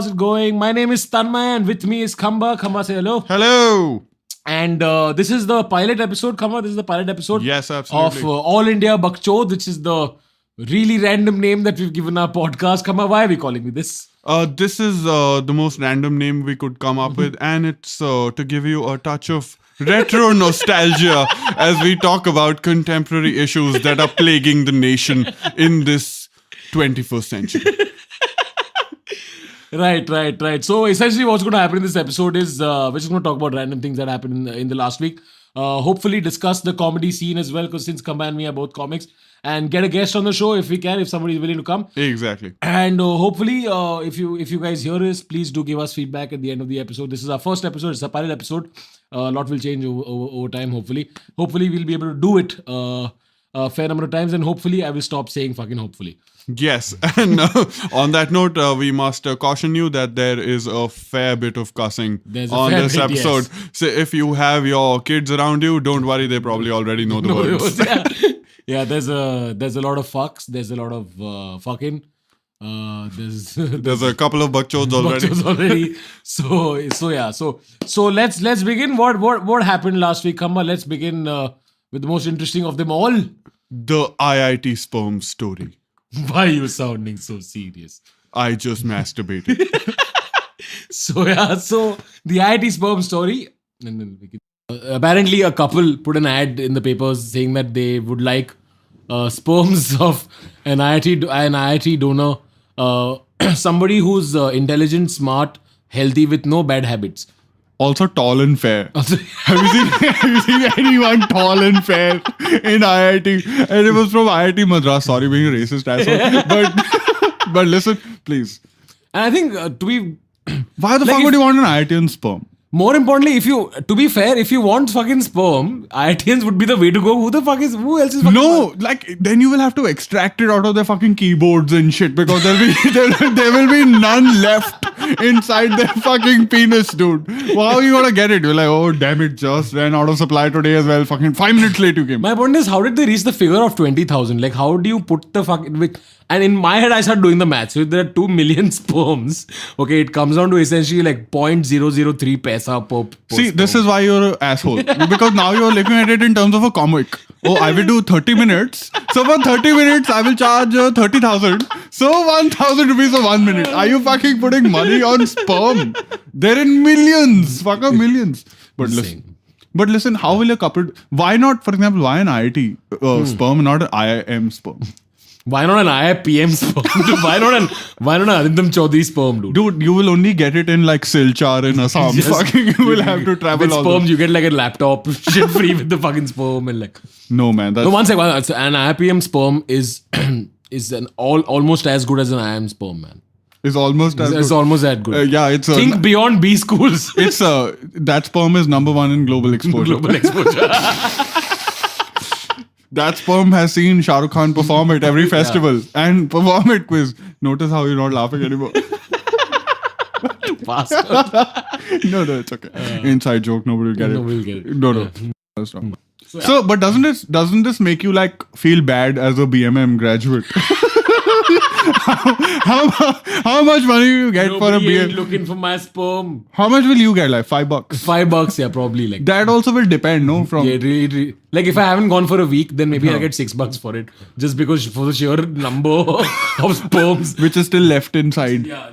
How's it going? My name is Tanmay and with me is Khamba. Khamba, say hello. Hello. And this is the pilot episode, Khamba. This is the pilot episode Yes, absolutely. of All India Bakchod, which is the really random name that we've given our podcast. Khamba, why are we calling it this? This is the most random name we could come up with, and it's to give you a touch of retro nostalgia as we talk about contemporary issues that are plaguing the nation in this 21st century. Right. So essentially what's going to happen in this episode is we're just going to talk about random things that happened in the last week. Hopefully discuss the comedy scene as well, because since Khamba and me are both comics, and get a guest on the show if we can, if somebody is willing to come. Exactly. And hopefully if you guys hear this, please do give us feedback at the end of the episode. This is our first episode. It's a pilot episode. A lot will change over time, hopefully. Hopefully we'll be able to do it a fair number of times, and hopefully I will stop saying fucking hopefully. Yes, and on that note, we must caution you that there is a fair bit of cussing on this episode. Yes. So if you have your kids around you, don't worry, they probably already know the words. Yeah, there's a lot of fucks. There's a lot of fucking. There's a couple of bakchods already. So let's begin. What happened last week, Khamba? Let's begin with the most interesting of them all. The IIT sperm story. Why are you sounding so serious? I just masturbated. So the IIT sperm story. And then apparently a couple put an ad in the papers saying that they would like sperms of an IIT donor, somebody who's intelligent, smart, healthy, with no bad habits. Also tall and fair. Have you seen anyone tall and fair in IIT? And it was from IIT Madras. Sorry, being a racist asshole. But listen, please. And I think Why the fuck would you want an IITian sperm? More importantly, to be fair, if you want fucking sperm, IITians would be the way to go. Who else is fucking No, then you will have to extract it out of their fucking keyboards and shit, because there will be none left inside their fucking penis, dude. How are you gonna get it? You're like, oh damn it, just ran out of supply today as well. Fucking 5 minutes late you came. My point is, how did they reach the figure of 20,000? Like, how do you put the fucking... And in my head, I started doing the math. So if there are 2 million sperms, okay, it comes down to essentially like 0.003 paisa per See, sperm. this is why you're an asshole. Because now you're looking at it in terms of a comic. Oh, I will do 30 minutes. So for 30 minutes, I will charge 30,000. So 1,000 rupees for 1 minute. Are you fucking putting money on sperm? They're in millions. Fuck up millions. But listen, how will a couple... Why not, for example, why an IIT sperm and not an IIM sperm? Why not an IIPM sperm? Why not an Arindam Chaudhary sperm, dude? Dude, you will only get it in like Silchar in Assam. Fucking, you will have to travel with all sperms, you get like a laptop shit free with the fucking sperm and like... No, man. That's... No, one second. An IIPM sperm is almost as good as an IIM sperm, man. It's almost as It's good. almost that good. Yeah, it's a... Think beyond B schools. It's that sperm is number 1 in global exposure. That sperm has seen Shah Rukh Khan perform at every festival and perform at quiz. Notice how you're not laughing anymore. No, it's okay. Inside joke, nobody will get it. Nobody will get it. No. That's wrong. So, but doesn't this make you like feel bad as a BMM graduate? how much money do you get for a BMM? Looking for my sperm. How much will you get? Like $5? $5, yeah, probably. Like that also will depend, no? From yeah, really. Like if I haven't gone for a week, then maybe I'll get $6 for it, just because for the sheer number of sperms which is still left inside. Yeah.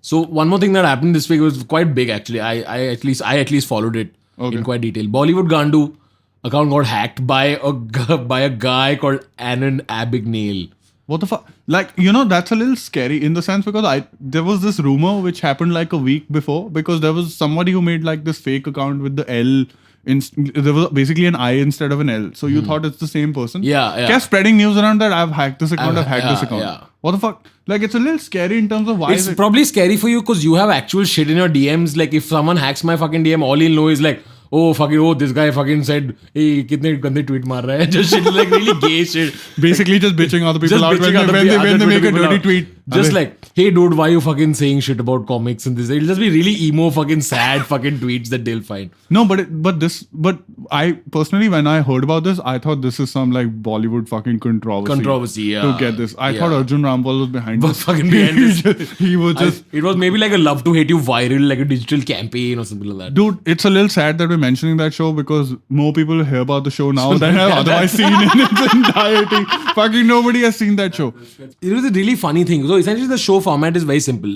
So one more thing that happened this week was quite big actually. I at least followed it in quite detail. Bollywood Gandu account got hacked by a guy called Anand Abagnale. What the fuck? Like, that's a little scary in the sense because there was this rumor which happened like a week before, because there was somebody who made like this fake account with the L. There was basically an I instead of an L. So you thought it's the same person? Yeah. Kept spreading news around that I've hacked this account, I've hacked this account. Yeah. What the fuck? Like, it's a little scary in terms of why it's probably scary for you because you have actual shit in your DMs. Like, if someone hacks my fucking DM, all he'll know is like, this guy fucking said, hey, kitne gande tweet maar raha hai. Just shit like really gay shit. Basically just bitching other people out when they make a dirty tweet. Just like, hey dude, why you fucking saying shit about comics and this? It'll just be really emo, fucking sad fucking tweets that they'll find. No, but I personally, when I heard about this, I thought this is some like Bollywood fucking controversy. Yeah. To get this, I thought Arjun Rampal was behind this. Fucking behind this. He was just. It was maybe like a love to hate you viral, like a digital campaign or something like that. Dude, it's a little sad that we're mentioning that show because more people hear about the show now than have otherwise seen in its entirety. Fucking nobody has seen that show. It was a really funny thing. So essentially, the show format is very simple.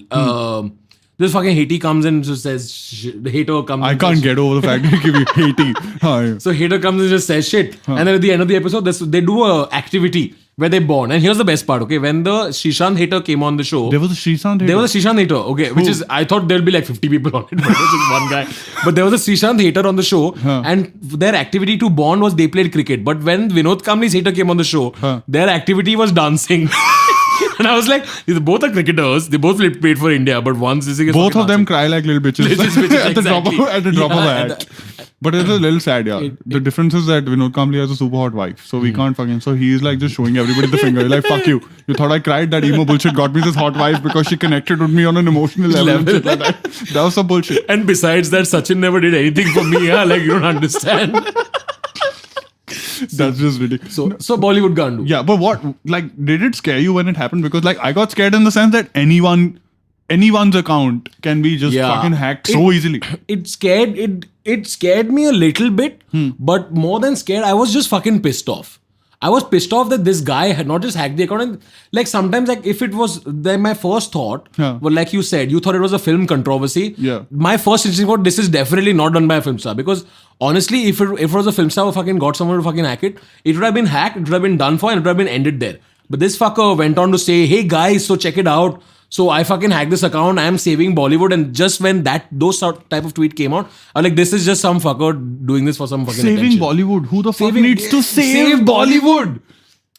This fucking Haiti comes in and just says, the hater comes. I can't get over the fact that you give me Haiti. Hi. So hater comes and just says shit, and then at the end of the episode, they do a activity where they bond. And here's the best part. Okay, when the Srishant hater came on the show, There was a Srishant hater. there was a Srishant hater. Okay, which is I thought there'll be like 50 people on it, but it was just one guy. But there was a Srishant hater on the show, and their activity to bond was they played cricket. But when Vinod Kambli's hater came on the show, their activity was dancing. And I was like, these both are cricketers. They both played for India, but one's this is Both of them cry like little bitches, at the drop of a hat. But it's a little sad, yeah. The difference is that Vinod Kambli has a super hot wife, so we can't fucking. So he's like just showing everybody the finger. He's like, fuck you. You thought I cried? That emo bullshit got me this hot wife because she connected with me on an emotional level. And shit like that. That was some bullshit. And besides that, Sachin never did anything for me. Yeah, like you don't understand. That's just ridiculous. So Bollywood Gandu. Yeah, but what? Like, did it scare you when it happened? Because like I got scared in the sense that anyone's account can be just fucking hacked so easily. It scared me a little bit, but more than scared, I was just fucking pissed off. I was pissed off that this guy had not just hacked the account. And like sometimes, like if it was then my first thought, well, like you said, you thought it was a film controversy. Yeah. My first instinct was this is definitely not done by a film star, because honestly, if it was a film star who fucking got someone to fucking hack it, it would have been hacked, it would have been done for, and it would have been ended there. But this fucker went on to say, hey guys, so check it out. So I fucking hacked this account. I am saving Bollywood. And just when those type of tweet came out, I was like, this is just some fucker doing this for some fucking Saving attention. Bollywood. Who the fuck needs to save Bollywood?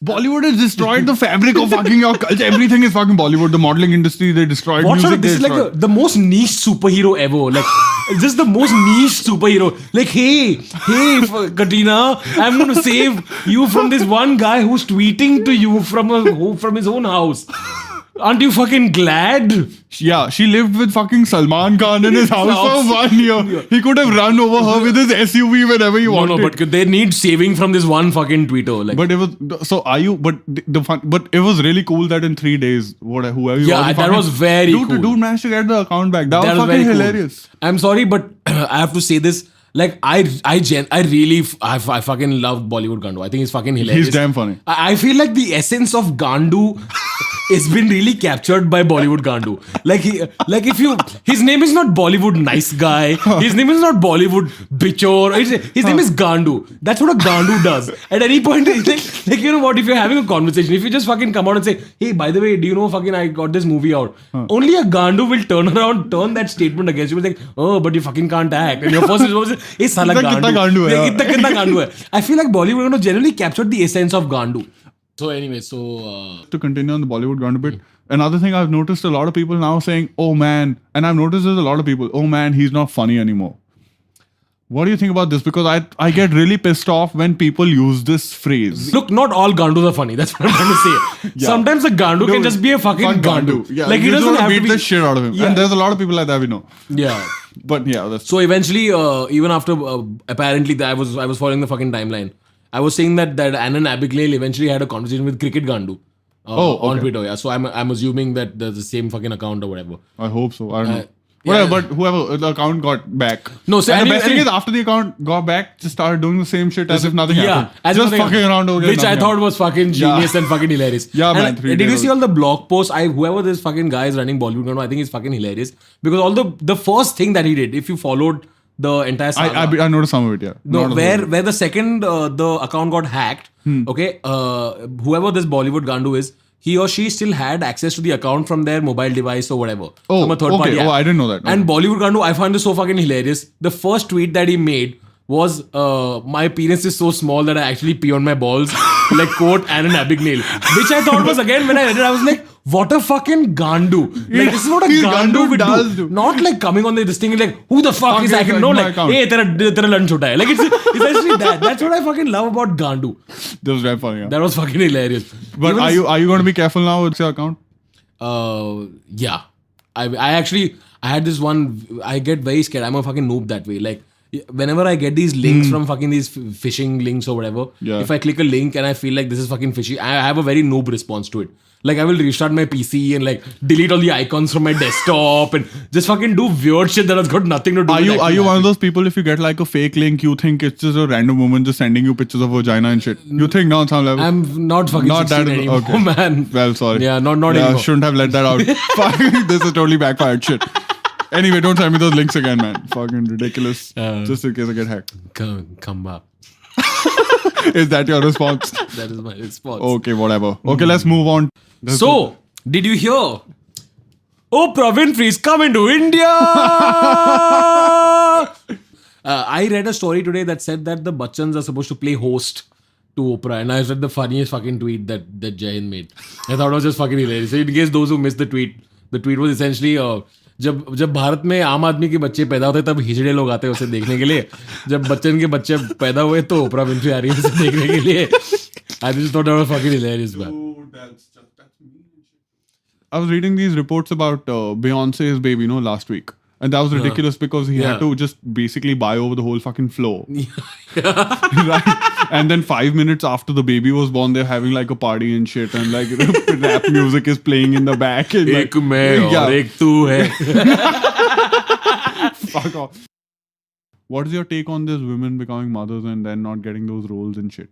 Bollywood has destroyed the fabric of fucking your culture. Everything is fucking Bollywood. The modeling industry, they destroyed. What music, this is like the most niche superhero ever. Like, just the most niche superhero. Like, hey, Katrina, I'm going to save you from this one guy who's tweeting to you from his own house. Aren't you fucking glad? Yeah, she lived with fucking Salman Khan in his house for 1 year. He could have run over her with his SUV whenever he wanted. No, but they need saving from this one fucking tweeter. Like, but it was so. Are you? But but it was really cool that in 3 days, whoever. Yeah, that was very cool. Dude managed to get the account back. That was fucking hilarious. Cool. I'm sorry, but I have to say this. Like, I fucking love Bollywood Gandu. I think he's fucking hilarious. He's damn funny. I feel like the essence of Gandu has been really captured by Bollywood Gandu. His name is not Bollywood nice guy. His name is not Bollywood bitchor. His name is Gandu. That's what a Gandu does. At any point, like you know what? If you're having a conversation, if you just fucking come out and say, hey, by the way, do you know fucking I got this movie out? Only a Gandu will turn that statement against you. Will like, oh, but you fucking can't act. And your first response is, hey, sala Gandu. Kitna Gandu hai. I feel like Bollywood Gandu generally captured the essence of Gandu. So anyway, to continue on the Bollywood Gandu bit, another thing I've noticed a lot of people now saying, oh man, and I've noticed there's a lot of people, oh man, he's not funny anymore. What do you think about this? Because I get really pissed off when people use this phrase. Look, not all Gandus are funny. That's what I'm trying to say. Yeah. Sometimes a Gandu can just be a fucking Gandu. Yeah, like, he doesn't have to beat the shit out of him. Yeah. And there's a lot of people like that we know. Yeah. But yeah. So eventually, even after apparently I was following the fucking timeline. I was saying that Anand Abigail eventually had a conversation with Cricket Gandu on Twitter. Yeah. So I'm assuming that there's the same fucking account or whatever. I hope so. I don't know. Whatever, but whoever, the account got back. No, so and the best thing is after the account got back, just started doing the same shit as if nothing happened. Just fucking around again. Which I thought was fucking genius and fucking hilarious. Yeah, and man. Did you see all the blog posts? Whoever this fucking guy is running Bollywood, I think he's fucking hilarious. Because all the first thing that he did, if you followed the entire saga, I noticed some of it, yeah. No, where the second the account got hacked, okay, whoever this Bollywood Gandu is, he or she still had access to the account from their mobile device or whatever. From a third party app. Oh, I didn't know that. And Bollywood Gandu, I find this so fucking hilarious. The first tweet that he made was, my penis is so small that I actually pee on my balls. Like, quote, Anand Abigail. Which I thought was, again, when I read it, I was like, what a fucking Gandu. Like, this is what a Gandu would do. Not like coming on this thing and like, who the fuck is that? No, like, hey, tera lunch hota hai. Like, it's essentially that. That's what I fucking love about Gandu. That was very funny, yeah. That was fucking hilarious. But are you going to be careful now with your account? Yeah. I actually, I had this one, I get very scared. I'm a fucking noob that way. Like, whenever I get these links from fucking these phishing links or whatever, Yeah. if I click a link and I feel like this is fucking fishy, I have a very noob response to it. Like, I will restart my PC and like delete all the icons from my desktop and just fucking do weird shit that has got nothing to do Are with you actually one of happening. those people, if you get like a fake link, you think it's just a random woman just sending you pictures of vagina and shit? You think now on some level? I'm not fucking Not 16 that anymore, okay. man. Well, sorry. Yeah, not Yeah, anymore. shouldn't have let that out. Fuck, this is totally backfired shit. Anyway, don't send me those links again, man. Fucking ridiculous. Just in case I get hacked. Come back. Is that your response? That is my response. Okay, whatever. Okay, let's move on. So, did you hear? Oprah Winfrey's coming to India! I read a story today that said that the Bachchans are supposed to play host to Oprah, and I read the funniest fucking tweet that Jayan made. I thought it was just fucking hilarious. So in case those who missed the tweet was essentially जब भारत में आम आदमी के बच्चे पैदा होते तब हिजड़े लोग आते हैं उसे देखने के लिए. जब बच्चन के बच्चे पैदा हुए तो ओपरा विंफ्री आ रही है उसे देखने के लिए. I just thought that was fucking hilarious, man. I was reading these reports about Beyonce's baby, last week. And that was ridiculous because he had to just basically buy over the whole fucking floor. Right? And then 5 minutes after the baby was born, they're having like a party and shit. And like rap music is playing in the back. And, like, एक मैं और एक तू है. Fuck off. What is your take on this women becoming mothers and then not getting those roles and shit?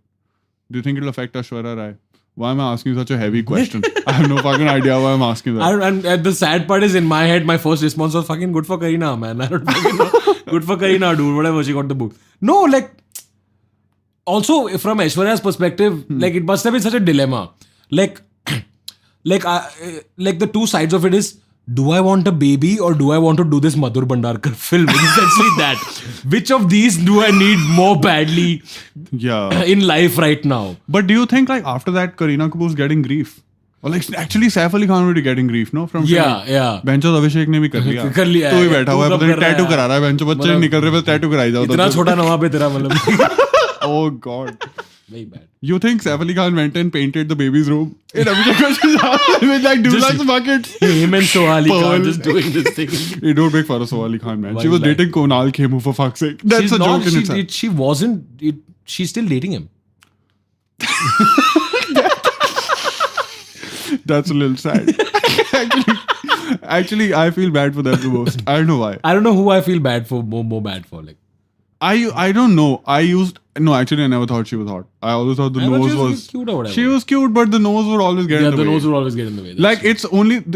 Do you think it'll affect Aishwarya Rai? Why am I asking such a heavy question? I have no fucking idea why I'm asking that. And the sad part is, in my head, my first response was fucking good for Kareena, man. I don't fucking know. Good for Kareena, dude. Whatever, she got the book. No, like, also from Aishwarya's perspective, like, it must have been such a dilemma. Like the two sides of it is, do I want a baby or do I want to do this Madhur Bhandarkar film? It's essentially that. Which of these do I need more badly Yeah. in life right now? But do you think like after that Kareena Kapoor's getting grief? Or like actually Saif Ali Khan will be getting grief, no? From Yeah. बेंचो अभिषेक ने भी कर लिया. कर लिया तो है. ही बैठा हुआ है, तू पता कब नहीं कर रहा टैटू है? करा रहा है बेंचो, बच्चे मतलब- निकल रहे बस टैटू कराई जाओ. इतना छोटा ना वहाँ पे तेरा मतलब. Oh god. Very bad. You think Saif Ali Khan went and painted the baby's room in Abhishek Bachchan's house with like Dulux buckets? Him and Sohali Khan Pearl. just doing this thing. Hey, don't make fun of Sohali Khan, man. Why She was lie? dating Konal Khemu for fuck's sake. That's She's a not, joke in itself. she wasn't. She's still dating him. That's a little sad. Actually, I feel bad for them the most. I don't know why. I don't know who I feel bad for, more bad for. Like, I don't know. Actually, I never thought she was hot. I always thought the I thought nose she was was cute or whatever. She was cute, but the nose would always get in the way. nose will always get in the way. That's Like true.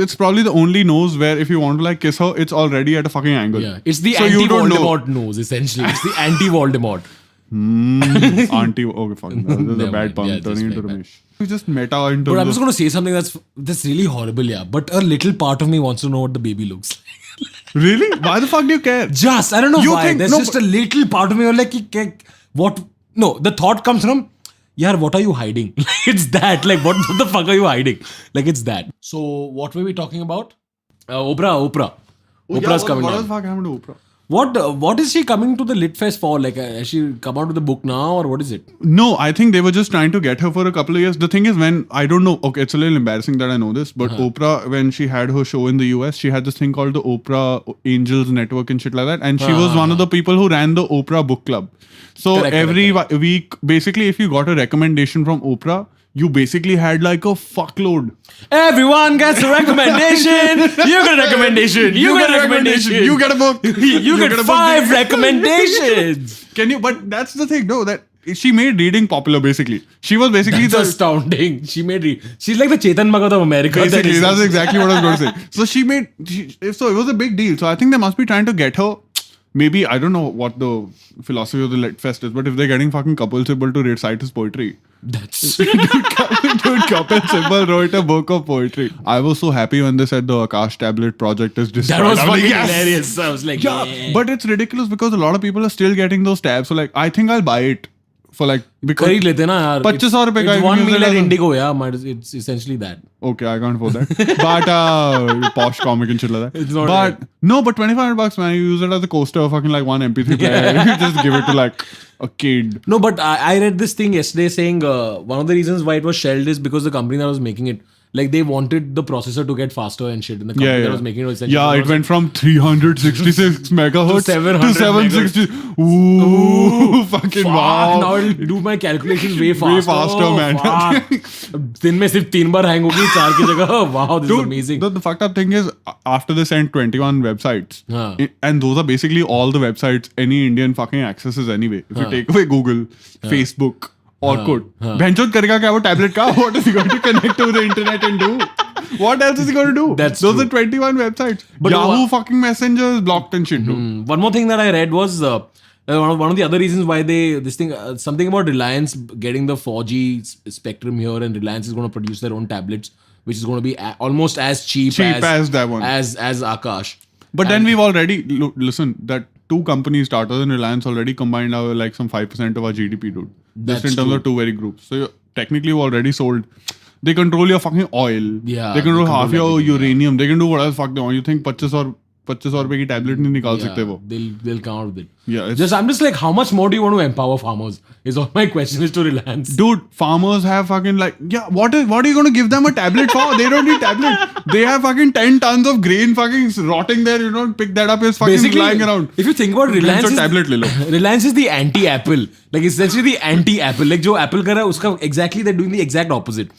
it's probably the only nose where if you want to like kiss her, it's already at a fucking angle. Yeah, it's the So you don't know. anti-Voldemort nose, essentially. It's the anti-Voldemort. Auntie, okay, fuck. That was a Never bad mind. pun Yeah, turning just into like Ramesh. We just meta in But I'm terms just of. going to say something that's really horrible, yeah. But a little part of me wants to know what the baby looks like. Really? Why the fuck do you care? Just, I don't know You why. think- There's no, just a little part of me who like, what? No, the thought comes from, yaar, what are you hiding? It's that. Like, what the fuck are you hiding? Like, it's that. So, what were we talking about? Oprah. Oprah's coming What down. the fuck happened to Oprah? What is she coming to the Lit Fest for? Like, has she come out with a book now or what is it? No, I think they were just trying to get her for a couple of years. The thing is, I don't know, okay, it's a little embarrassing that I know this, but Oprah, when she had her show in the US, she had this thing called the Oprah Angels Network and shit like that. And she was one of the people who ran the Oprah Book Club. So every week, basically, if you got a recommendation from Oprah, you basically had like a fuckload. Everyone gets a recommendation. You get a recommendation. You get a recommendation. You get a book. You get a book. 5 recommendations. Can you? But that's the thing, no, that she made reading popular basically. She was basically That's astounding. She's like the Chetan Bhagat of America. Basically, that's exactly what I was going to say. So so it was a big deal. So I think they must be trying to get her. Maybe, I don't know what the philosophy of the Lit Fest is, but if they're getting fucking Kapil Sibal to recite his poetry. That's Dude, Kapil Sibal wrote a book of poetry. I was so happy when they said the Akash tablet project is destroyed. that was I like, fucking yes! hilarious. I was like, Yeah, but it's ridiculous because a lot of people are still getting those tabs. So like, I think I'll buy it for like because खरीद लेते ना यार. 2500 रुपए का It's एक 1 user meal at है। Indigo, yeah. It's essentially that. okay, I can't afford that. But posh comic and shit like that. It's not But no, but $2,500, man. You use it as a coaster, fucking like one MP3 player. You just give it to like a kid. No, but I read this thing yesterday saying one of the reasons why it was shelved is because the company that was making it like they wanted the processor to get faster and shit. And the company that was making it essentially. Yeah, it went from 366 megahertz to 700 760. Ooh, fucking wow. Now it'll do my calculations way faster. Way faster, man. दिन में सिर्फ 3 बार hang होगी 4 की जगह. Wow, this is amazing. The fucked up thing is, after they sent 21 websites, and those are basically all the websites any Indian fucking accesses anyway. If you take away Google, Facebook, Orkut, Benchot karega kya wo tablet ka? What is he going to connect to the internet and do? What else is he going to do? Those are 21 websites. But Yahoo fucking Messenger is blocked and shit. One more thing that I read was one of the other reasons why something about Reliance getting the 4G spectrum here, and Reliance is going to produce their own tablets, which is going to be almost as cheap as that one. As Akash. But then we've already, listen, that 2 companies, Tata and Reliance, already combined our like some 5% of our GDP, dude. Just in terms of 2 very groups. So technically you've already sold. They control your fucking oil. Yeah. They control half your uranium. They can do whatever fuck they want. You think 25 रुपए की tablet नहीं निकाल सकते वो? They'll come out with it. Yeah. I'm just like, how much more do you want to empower farmers? Is all my question is to Reliance. Dude, farmers have fucking like, what are you going to give them a tablet for? They don't need tablet. They have fucking 10 tons of grain fucking rotting there. You don't pick that up. It's fucking Basically, lying around. If you think about Reliance, tablet ले लो. Reliance is the anti-Apple. Like essentially the anti-Apple. Like जो Apple कर रहा है उसका exactly they're doing the exact opposite.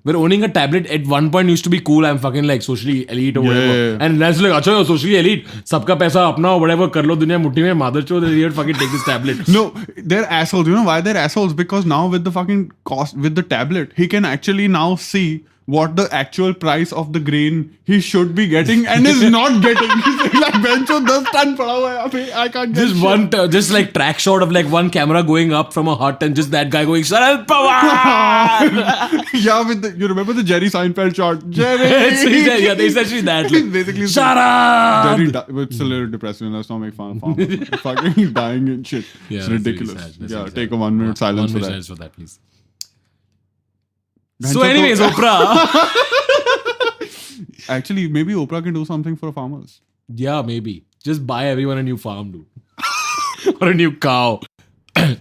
Where owning a tablet at one point used to be cool. I'm fucking like socially elite or whatever. Yeah. And Reliance is like, अच्छा you're socially elite. सबका पैसा अपना whatever कर लो दुनिया मुट्ठी में mother चो they fucking take this tablet. No, they're assholes. You know why they're assholes? Because now with the fucking cost with the tablet, he can actually now see what the actual price of the grain he should be getting and is not getting. He's like, bencho 10 ton pada hua hai abhi, I can't get just just like track shot of like one camera going up from a hut and just that guy going, Sharad Pawar! Yeah, you remember the Jerry Seinfeld shot? Jerry! Yeah, they essentially that. Like, basically Sharad! It's a little depressing. Let's not make fun of farmers. Fucking dying and shit. Yeah, it's ridiculous. Really take a 1 minute silence for that. 1 minute silence for that, please. So anyways, Oprah. Actually, maybe Oprah can do something for farmers. Yeah, maybe. Just buy everyone a new farm, dude. Or a new cow.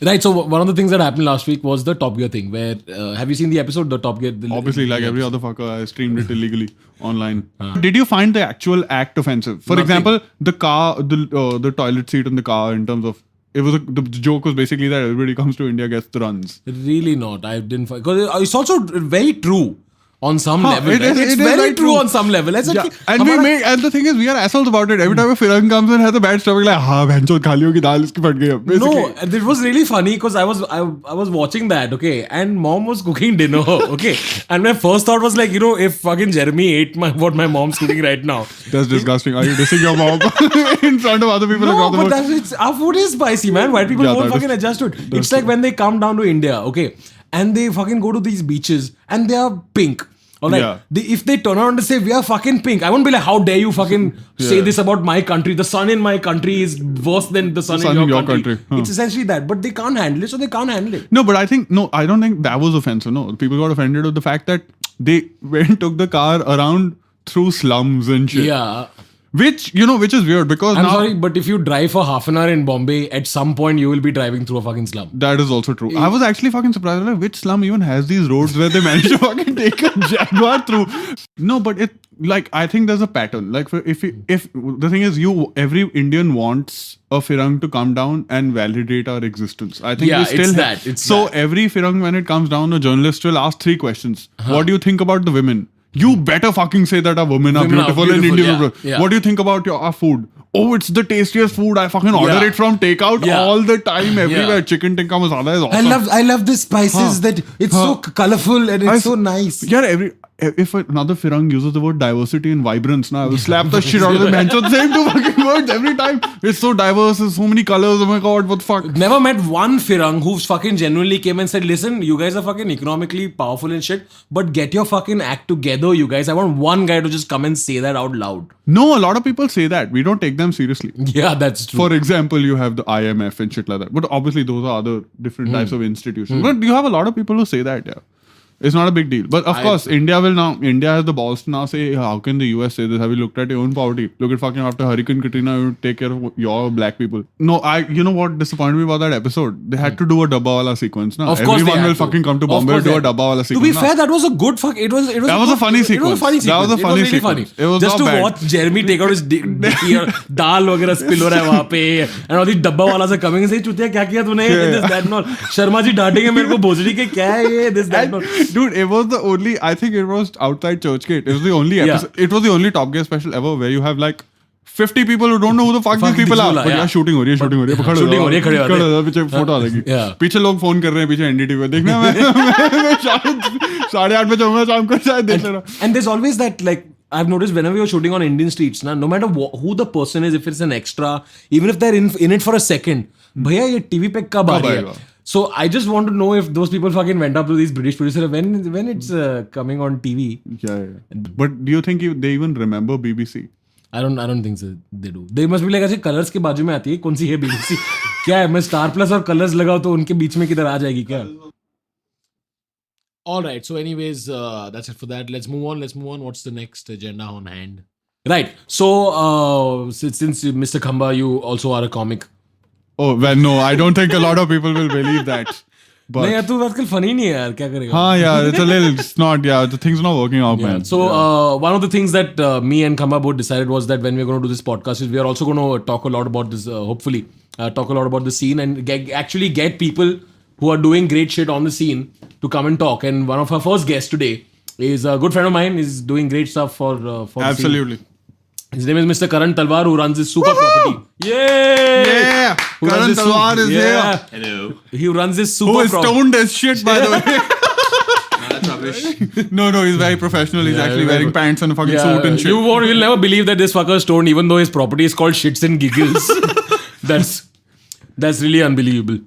Right, so one of the things that happened last week was the Top Gear thing, where, have you seen the episode, the Top Gear? Obviously, like every other fucker, I streamed it illegally online. Did you find the actual act offensive? For example, the car, the toilet seat in the car in terms of, the joke was basically that everybody comes to India, gets the runs. Really not. I didn't find, because it's also very true. On some level, it's very true on some level. And the thing is, we are assholes about it. Every time a Firang comes and has a bad stomach, like, हाँ भैंचो खालियों की दाल इसकी फट गई. No, it was really funny because I was watching that, okay, and mom was cooking dinner, okay, and my first thought was like, if fucking Jeremy ate what my mom's cooking right now. That's disgusting. Are you dissing your mom in front of other people? No, but our food is spicy, man. White people won't fucking adjust to it. It's like when they come down to India, okay, and they fucking go to these beaches and they are pink. Or like, if they turn around and say, we are fucking pink, I won't be like, how dare you fucking say this about my country? The sun in my country is worse than the sun in your country. It's essentially that. But they can't handle it, so they can't handle it. No, but I don't think that was offensive. No, people got offended with the fact that they went and took the car around through slums and shit. Yeah. Which is weird because I'm sorry, but if you drive for half an hour in Bombay, at some point you will be driving through a fucking slum. That is also true. I was actually fucking surprised. Like, which slum even has these roads where they manage to fucking take a Jaguar through? No, but I think there's a pattern. Like, if the thing is, every Indian wants a Firang to come down and validate our existence. I think we still every Firang, when it comes down, the journalist will ask 3 questions. What do you think about the women? You better fucking say that our women are beautiful and Indian. Yeah. What do you think about our food? Oh, it's the tastiest food. I fucking order it from takeout all the time, everywhere. Yeah. Chicken tikka masala is awesome. I love the spices that it's so colorful and it's so nice. Yeah, if another Firang uses the word diversity and vibrance, now I will slap the shit out of them. The same 2 fucking words every time. It's so diverse. There's so many colors. Oh my god, what the fuck? Never met one Firang who fucking genuinely came and said, listen, you guys are fucking economically powerful and shit, but get your fucking act together, you guys. I want one guy to just come and say that out loud. No, a lot of people say that. We don't take them seriously. Yeah, that's true. For example, you have the IMF and shit like that. But obviously, those are other different types of institutions. But you have a lot of people who say that, yeah. It's not a big deal. But of course, India has the balls to now say, how can the US say this? Have you looked at your own poverty? Look at fucking after Hurricane Katrina, you take care of your black people. No, you know what disappointed me about that episode? They had to do a Dabbawala sequence. No? Of course Everyone will fucking come to Bombay to do a Dabbawala sequence. To be fair, that was a good fuck. It was That was a funny sequence. That was a funny sequence. It was just to watch Jeremy take out his dal वगैरह spill हो रहा है वहाँ पे, and all these Dabbawala are coming and say, चुतिया क्या किया तूने? This that and all. Sharma ji डांटेंगे मेरे को भोजड़ी के क्या है ये? This that and all. Dude, it was the only. I think it was outside Churchgate. It was the only episode. It was the only Top Gear special ever where you have like 50 people who don't know who the fuck these people are. But yeah, shooting हो रही है. खड़े हो रहे पीछे photo आ जाएगी. पीछे लोग फोन कर रहे हैं पीछे NDTV देखना मैं 8:30 पे जाऊंगा शाम को शायद देख लेना. And there's always that like. I've noticed whenever you're shooting on Indian streets, no matter who the person is, if it's an extra, even if they're in it for a second, bhaiya ye TV pe kab aa raha hai? So I just want to know if those people fucking went up to these British producers when it's coming on TV. Yeah. But do you think they even remember BBC? I don't think so. They do. They must be like ऐसे colors के बाजू में आती है कौन सी है BBC? क्या है मैं Star Plus और colors लगाऊं तो उनके बीच में किधर आ जाएगी क्या? All right. So, anyways, that's it for that. Let's move on. What's the next agenda on hand? Right. So, since Mr. Khamba, you also are a comic. Oh well, no, I don't think a lot of people will believe that. But नहीं यार तू आजकल funny नहीं है यार क्या करेगा? हाँ यार, it's not. Yeah, the thing's not working out, man. So, one of the things that me and Khamba both decided was that when we're going to do this podcast, is we are also going to talk a lot about this. Hopefully, talk a lot about the scene and actually get people who are doing great shit on the scene to come and talk. And one of our first guests today is a good friend of mine. He's doing great stuff for Absolutely. The scene. His name is Mr. Karan Talwar, who runs this super property. Yay! Yeah! Karan Talwar is here. Hello. He runs this super Who is stoned as shit, by the way. That's rubbish. No, he's very professional. He's actually wearing pants and a fucking suit and shit. You'll never believe that this fucker is stoned, even though his property is called Shits and Giggles. That's really unbelievable.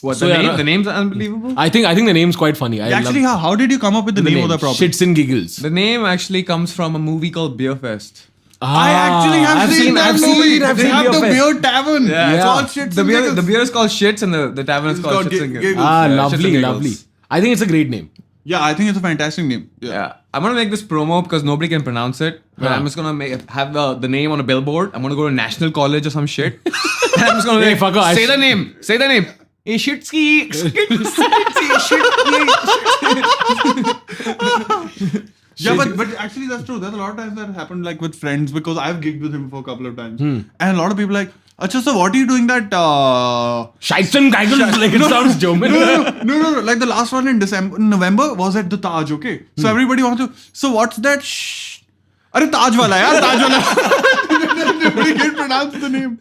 What, so the name's unbelievable? I think the name's quite funny. Actually, how did you come up with the name of the property? Shits and Giggles. The name actually comes from a movie called Beer Fest. I actually have seen that movie. They have the beer tavern. Yeah. It's called Shits and Giggles. The beer is called Shits and the tavern is called Shits and Giggles. Lovely. I think it's a great name. Yeah, I think it's a fantastic name. Yeah. I'm going to make this promo because nobody can pronounce it. But I'm just going to have the name on a billboard. I'm going to go to National College or some shit. And I'm just going to say the name. Say the name. Shitski. Yeah, but actually that's true. There's a lot of times that happened like with friends because I've gigged with him for a couple of times. And a lot of people like, Acha, so what are you doing that? Shites and Giggles, like it sounds German. No. Like the last one in November was at the Taj, okay? So everybody wants to, so what's that? Arey Taj wala yaar, Taj wala. Nobody can pronounce the name.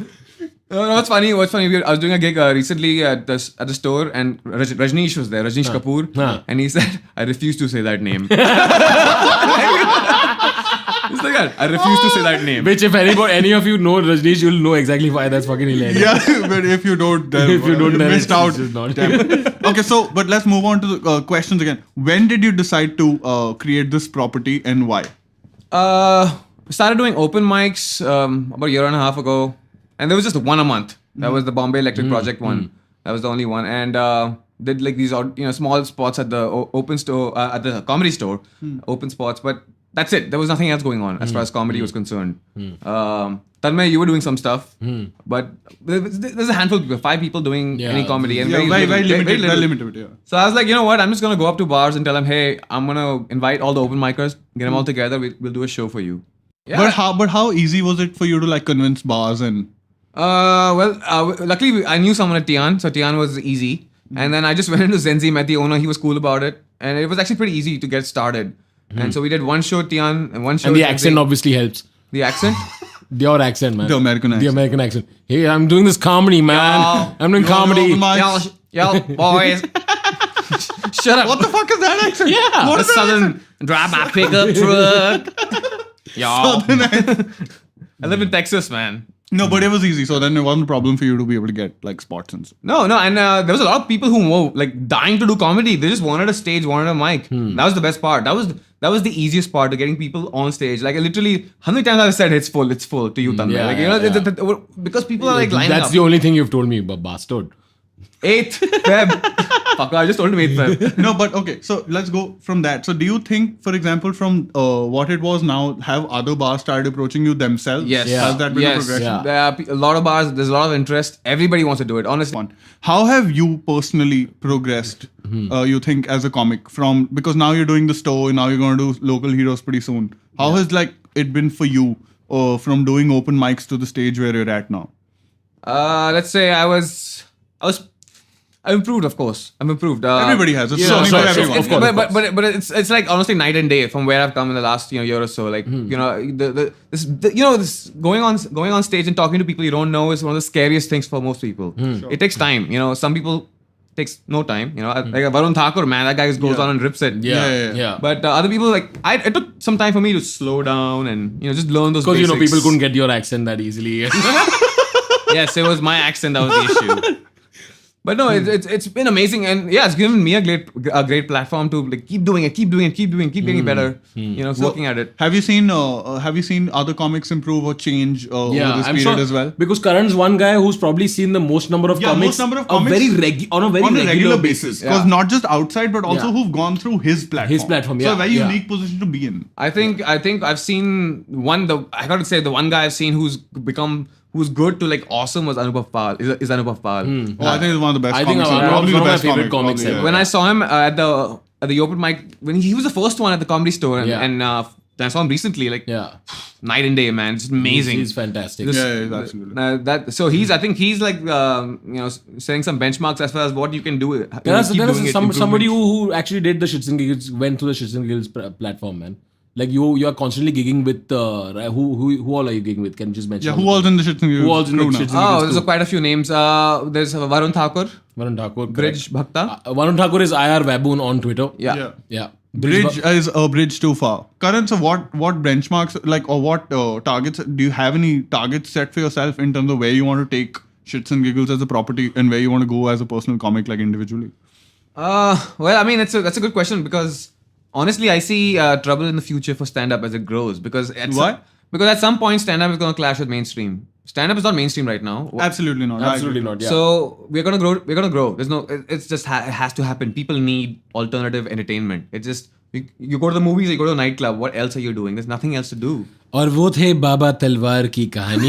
No, what's funny? I was doing a gig recently at the store, and Rajneesh was there, Rajneesh Kapoor, and he said, "I refuse to say that name." It's like that. I refuse to say that name. Which, if any of you know Rajneesh, you'll know exactly why that's fucking hilarious. Yeah, but if you don't, then you missed out. Okay, so but let's move on to the questions again. When did you decide to create this property and why? Started doing open mics about a year and a half ago. And there was just one a month. That was the Bombay Electric Project one. That was the only one. And did like these small spots at the open store, at the comedy store, open spots. But that's it. There was nothing else going on as far as comedy was concerned. Tanmay, you were doing some stuff. But there's a handful of people, 5 people doing any comedy. And very limited. Yeah. So I was like, you know what? I'm just going to go up to bars and tell them, hey, I'm going to invite all the open micers, get them all together. We'll do a show for you. Yeah. But how easy was it for you to like convince bars and... luckily I knew someone at Tian, so Tian was easy. And then I just went into Zenzi, met the owner, he was cool about it. And it was actually pretty easy to get started. And so we did one show at Tian and one show And the at accent Zenzi. obviously helps. The accent? Your accent, man. The American accent. Hey, I'm doing this comedy, man. I'm doing comedy. Yo, boys. Shut up. What the fuck is that accent? Yeah. What The is that southern drive my pickup truck. Yo. I live in Texas, man. No, but it was easy. So then it wasn't a problem for you to be able to get like spots and stuff. No, and there was a lot of people who were like dying to do comedy. They just wanted a stage, wanted a mic. That was the best part. That was the easiest part of getting people on stage. Like literally, how many times I've said it's full to you, Tanmay. Because people are like lining That's up. the only thing you've told me, bastard. 8th Feb. Fucker, I just told him 8th Feb. No, but okay. So let's go from that. So do you think, for example, from what it was now, have other bars started approaching you themselves? Yes. Yeah. Has that been a Yes. progression? Yeah. There are a lot of bars. There's a lot of interest. Everybody wants to do it. Honestly. Fun. How have you personally progressed? You think as a comic from, because now you're doing the store, now you're going to do local heroes pretty soon. How has like it been for you from doing open mics to the stage where you're at now? Let's say I've improved, of course. I've improved. Everybody has. It's you funny know, for so- everyone. of course. But it's like honestly night and day from where I've come in the last year or so. Like this going on stage and talking to people you don't know is one of the scariest things for most people. It takes time. Some people takes no time. Like Varun Thakur, man, that guy just goes Yeah. on and rips it. Yeah. But other people it took some time for me to slow down and just learn those Because basics. people couldn't get your accent that easily. Yes, it was my accent that was the issue. But no, it's been amazing, and yeah, it's given me a great platform to like keep doing it, keep getting better. Looking at it. Have you seen other comics improve or change over this I'm period sure, as well? Because Karan's one guy who's probably seen the most number of comics, most number of comics on a very regular basis. Because not just outside, but also Yeah. who've gone through his platform. His platform, So yeah, a very yeah. unique position to be in. I think I've seen I gotta say the one guy I've seen who's good to like awesome was Anubhav Pal. Is Anubhav Pal. Oh, I think it's one of the best I think comics. one Probably of the my best favorite comic, comics probably, ever. When I saw him at the open mic, when he was the first one at the Comedy Store, and I saw him recently, like Yeah. night and day, man. It's amazing. He's fantastic. This- Yeah, absolutely. I think he's like setting some benchmarks as far as what you can do. There keep is doing it, somebody improvements. who actually did the Shits and Giggles, went through the Shits and Giggles platform, man. Like you are constantly gigging with who all are you gigging with? Can you just mention? Yeah, who all's in the shit? Who all's in the Shits and Oh, Giggles there's too? quite a few names. There's Varun Thakur, Varun Thakur, Bridge correct. Bhakta. Varun Thakur is IR Baboon on Twitter. Yeah. Yeah. Bridge is a bridge too far. Karan, so what benchmarks or what targets do you have? Any targets set for yourself in terms of where you want to take Shits and Giggles as a property and where you want to go as a personal comic, like individually? Well, I mean, that's a good question because honestly, I see trouble in the future for stand-up as it grows because Why? Because at some point, stand-up is going to clash with mainstream. Stand-up is not mainstream right now. Absolutely not. I Absolutely agree. not. Yeah. So we're gonna grow. We're gonna grow. There's no. It's just it has to happen. People need alternative entertainment. It's just you go to the movies, you go to a nightclub. What else are you doing? There's nothing else to do. और वो थे बाबा तलवार की कहानी.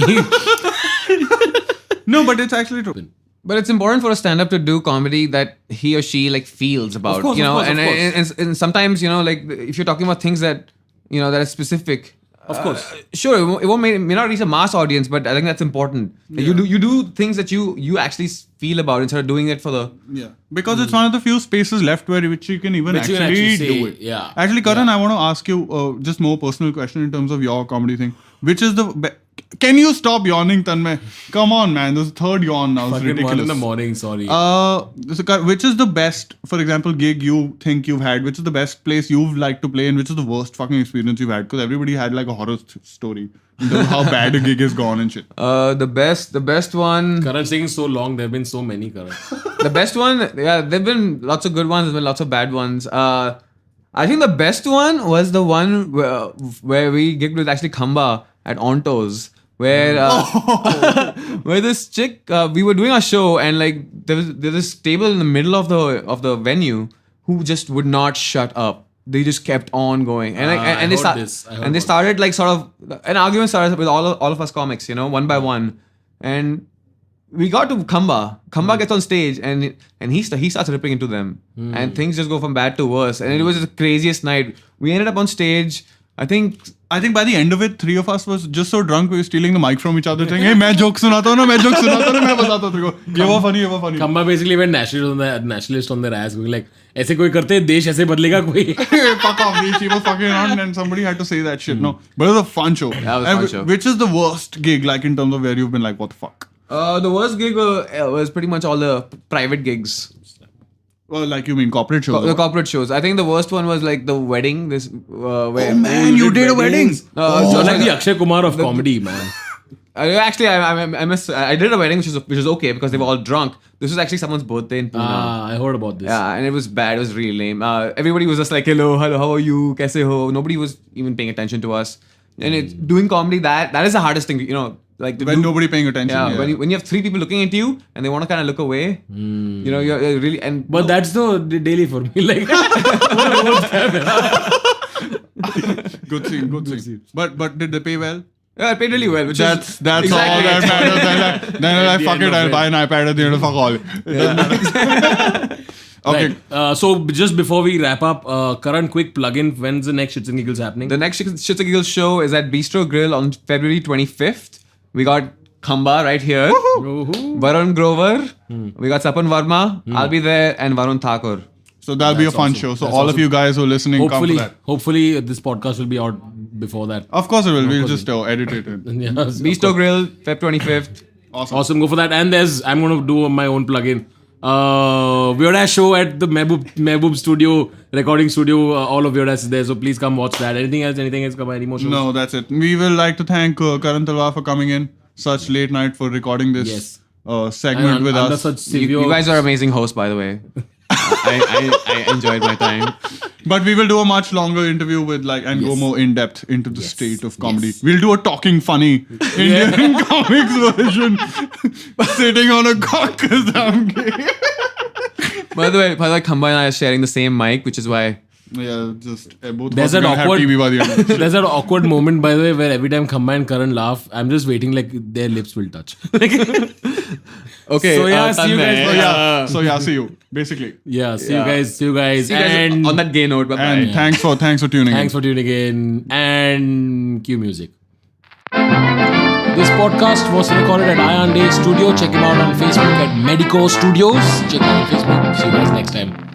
No, but it's actually true. But it's important for a stand-up to do comedy that he or she like feels about. course, of course, of course. And sometimes like if you're talking about things that that are specific. Of course. Sure, may not reach a mass audience, but I think that's important. That You do things that you actually feel about instead of doing it for the. Yeah, because it's one of the few spaces left which you can even Which you actually, can actually do say, it. yeah. Actually, Karan, I want to ask you just more personal question in terms of your comedy thing. Which is the can you stop yawning, Tanmay? Come on, man. This is third yawn now. It's Fucking ridiculous. 1 in the morning. Sorry. Which is the best, for example, gig you think you've had? Which is the best place you've liked to play, and which is the worst fucking experience you've had? Because everybody had like a horror story in terms of how bad a gig has gone and shit. The best one. Karan saying so long. There have been so many, Karan. The best one, yeah, there've been lots of good ones, there's been lots of bad ones. I think the best one was the one where we gigged with actually Khamba at Ontos, where where this chick, we were doing our show and like there was this table in the middle of the venue who just would not shut up. They just kept on going, and I they heard started this. I heard and they about started like sort of an argument started with all of us comics, one by one, and we got to Khamba. Khamba gets on stage and he starts ripping into them, and things just go from bad to worse. And it was the craziest night. We ended up on stage. I think by the end of it, three of us was just so drunk we were stealing the mic from each other, saying, "Hey, मैं joke सुनाता हूँ ना, मैं joke सुनाता हूँ ना, मैं बताता हूँ तेरे को. ये वो funny, ये वो funny." Khamba basically went nationalist on their ass, going like, ऐसे कोई करते देश ऐसे बदलेगा कोई. Fuck off, she was fucking on, and somebody had to say that shit. No, but it was a fun show. Yeah, it was a And fun show. Which is the worst gig, like in terms of where you've been like, what the fuck? the worst gig was pretty much all the private gigs. Well, like you mean corporate shows? The corporate shows. I think the worst one was like the wedding. This where man, you did a wedding? So like the Akshay Kumar of comedy, man. Actually, I did a wedding which was okay because they were all drunk. This was actually someone's birthday in Pune. I heard about this. Yeah, and it was bad. It was really lame. Everybody was just like, hello, how are you? Kaise ho? Nobody was even paying attention to us. And doing comedy, that is the hardest thing. like to when do- nobody paying attention. yeah, Yeah. when you have three people looking at you and they want to kind of look away, you know, you're really and But that's the daily for me. Like, Good scene. But did they pay well? yeah, I paid really well. Which That's is all exactly that matters. Then I the fuck end it. of I'll it. buy an iPad at the end of fuck all. Okay. Right. So just before we wrap up, Karan, quick plug-in. When's the next Shits and Giggles happening? the next Shits and Giggles show is at Bistro Grill on February 25th. We got Khamba right here. Woohoo. Varun Grover. We got Sapan Varma. I'll be there and Varun Thakur. So that'll be a That's fun awesome. show. So That's all of awesome. you guys who are listening, come to that. Hopefully this podcast will be out before that. Of course it will. We'll course just edit it. Yeah, of Bistro course. Grill, Feb 25th. Awesome. Go for that. And I'm going to do my own plug-in. Weird Ass show at the Mehboob studio, recording studio. All of Weird Ass is there. So please come watch that. Anything else? Come any more shows? No, that's it. We will like to thank Karan Talwar for coming in such late night for recording this Yes. segment And with under us. such severe... You guys are amazing hosts, by the way. I enjoyed my time. But we will do a much longer interview with and go more in depth into the state of comedy. Yes. We'll do a talking funny Indian comics version, sitting on a cock 'cause I'm gay. By the way, Khamba and I are sharing the same mic, which is why. Yeah, just both There's of us an gonna have awkward- TV by the end. There's that awkward moment, by the way, where every time Khamba and Karan laugh, I'm just waiting like their lips will touch. Okay. So yeah, see you guys. So yeah, see you basically. Yeah, see you Yeah. guys. See you guys And on that gay note. Bye bye. And thanks for tuning in. thanks for tuning in. And cue music. This podcast was recorded at Ion Day Studio. Check him out on Facebook at Medico Studios. Check him out on Facebook. See you guys next time.